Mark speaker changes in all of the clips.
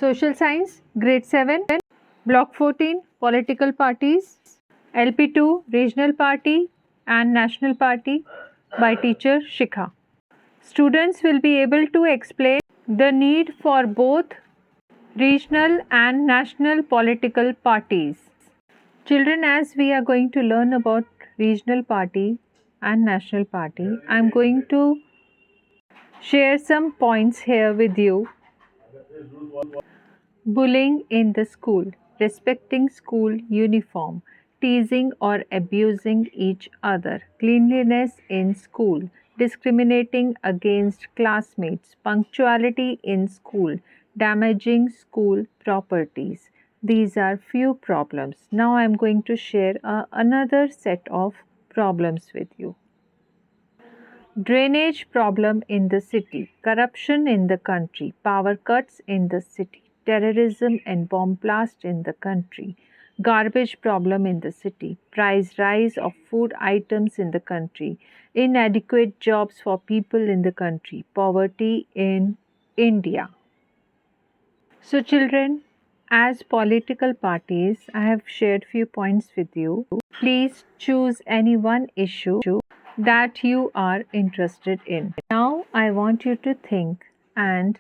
Speaker 1: Social Science, Grade 7, Block 14, Political Parties, LP2, Regional Party and National Party by teacher Shikha. Students will be able to explain the need for both regional and national political parties. Children, as we are going to learn about regional party and national party, I am going to share some points here with you. Bullying in the school, respecting school uniform, teasing or abusing each other, cleanliness in school, discriminating against classmates, punctuality in school, damaging school properties. These are few problems. Now I am going to share another set of problems with you. Drainage problem in the city, corruption in the country, power cuts in the city, terrorism and bomb blast in the country, garbage problem in the city, price rise of food items in the country, inadequate jobs for people in the country, poverty in India. So children, as political parties, I have shared few points with you. Please choose any one issue that you are interested in. Now I want you to think and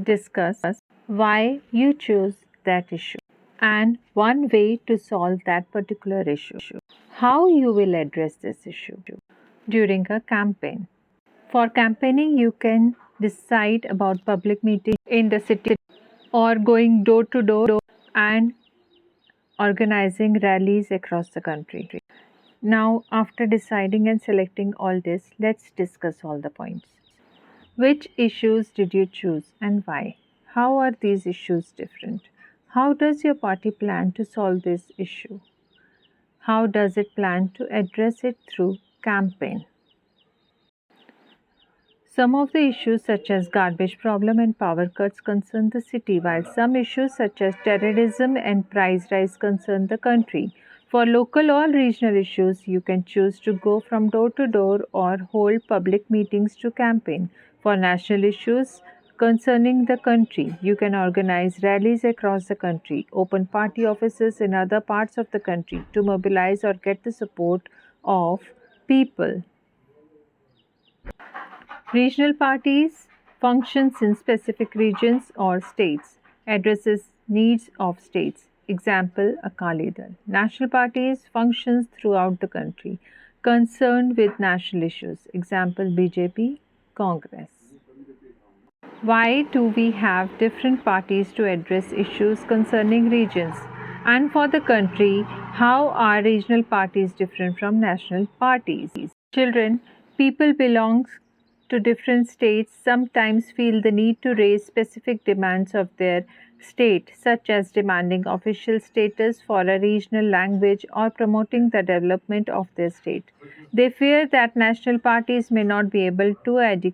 Speaker 1: discuss why you choose that issue and one way to solve that particular issue. How you will address this issue during a campaign. For campaigning, you can decide about public meetings in the city or going door to door and organizing rallies across the country. Now, after deciding and selecting all this, let's discuss all the points. Which issues did you choose and why? How are these issues different? How does your party plan to solve this issue? How does it plan to address it through campaign? Some of the issues such as garbage problem and power cuts concern the city, while some issues such as terrorism and price rise concern the country. For local or regional issues, you can choose to go from door to door or hold public meetings to campaign. For national issues concerning the country, you can organize rallies across the country, open party offices in other parts of the country to mobilize or get the support of people. Regional parties functions in specific regions or states, addresses needs of states. Example, Akali Dal. National parties functions throughout the country, concerned with national issues. Example, BJP, Congress. Why do we have different parties to address issues concerning regions? And for the country, how are regional parties different from national parties? Children, people belong to different states sometimes feel the need to raise specific demands of their state, such as demanding official status for a regional language or promoting the development of their state. They fear that national parties may not be able to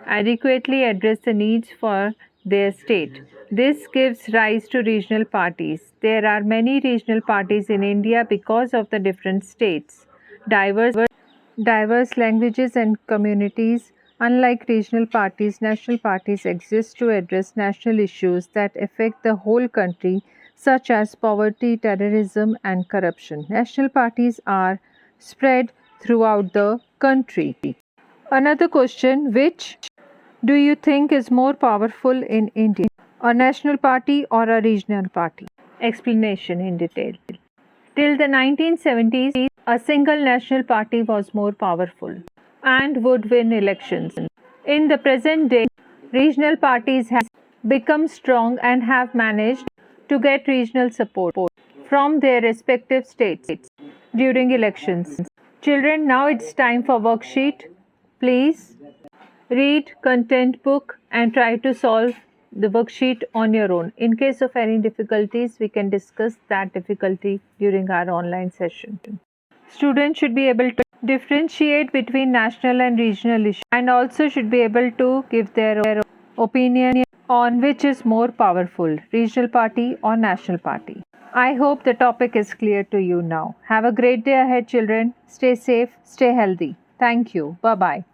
Speaker 1: adequately address the needs for their state. This gives rise to regional parties. There are many regional parties in India because of the different states. Diverse languages and communities. Unlike regional parties, national parties exist to address national issues that affect the whole country, such as poverty, terrorism, and corruption. National parties are spread throughout the country. Another question: which do you think is more powerful in India, a national party or a regional party? Explanation in detail. Till the 1970s, a single national party was more powerful and would win elections. In the present day, regional parties have become strong and have managed to get regional support from their respective states during elections. Children, now it's time for worksheet. Please read content book and try to solve the worksheet on your own. In case of any difficulties, we can discuss that difficulty during our online session. Students should be able to differentiate between national and regional issues and also should be able to give their opinion on which is more powerful, regional party or national party. I hope the topic is clear to you now. Have a great day ahead, children. Stay safe, stay healthy. Thank you. Bye-bye.